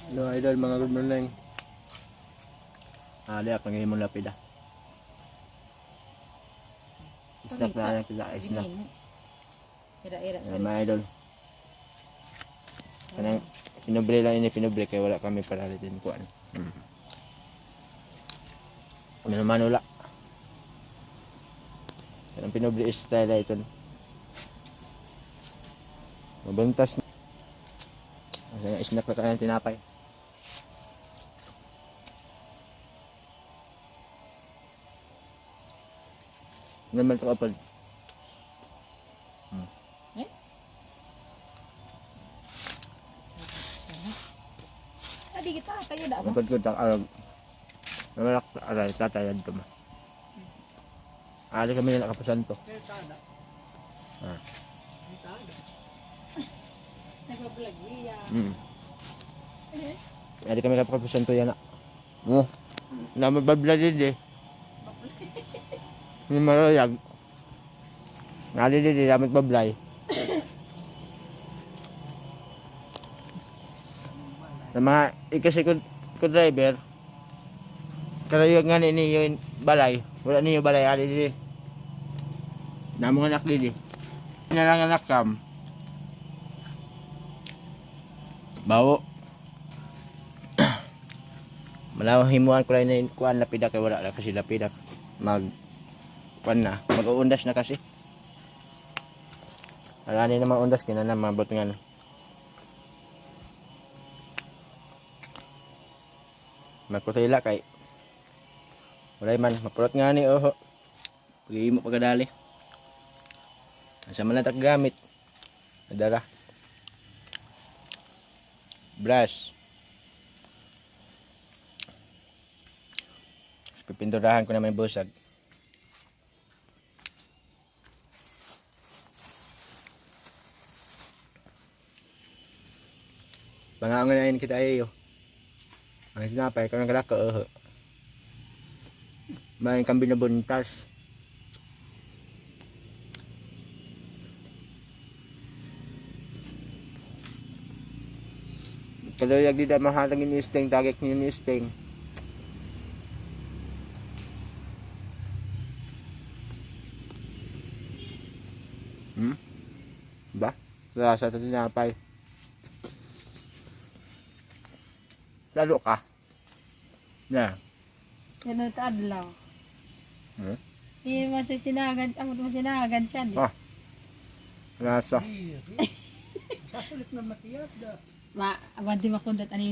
Hello idol, mga good morning. Liak lagi mo lapid ah. Snack na lang kita, snack. Ira-ira Mga idol. Kanang pinobre lang ini, pinobre kaya wala kami para din kuan. Manula. Kanang pinobre style ito. Mabuntas na. Snack na kanang tinapay. Naman ito kapal. Adi kita kayo dak mo. Kapal ko tak arag. Namalak aray, tatayad ko ma. Ali kami na nakapasan to. Nagbablog niya. Ali kami nakapasan to yan ah. Na mababla din eh. Ni marayag. Nali din dapat bablay. Sa mga ikasikod ko driver, karayo nga ni yung balay. Wala niyo balay ali di. Namo anak di. Nalang anak kam. Bawo. Malaw himuan ko lang na kuan lapidak kay wala kasi lapidak. Kuan na, mag-uundas na kasi. Alani na maundas kina na mabot nga. Magkutila kay wala man mapurot nga ni oho. Pagi mo pagdali. Asa man natak gamit. Adara. Brush. Pipinturahan ko na may busag. Bangangan na yun kita ayo. Ang sinapay, kang nagala ka may kambing na buntas. Kaluyag di da mahatag ni sting, tagak ni sting. Ba? Rasa ito sinapay. Lalo ka. Na. Yan ito adlaw. Hindi masisinagan, ang masinagan siya. Ah. Rasa. Ma, abanti makundat ani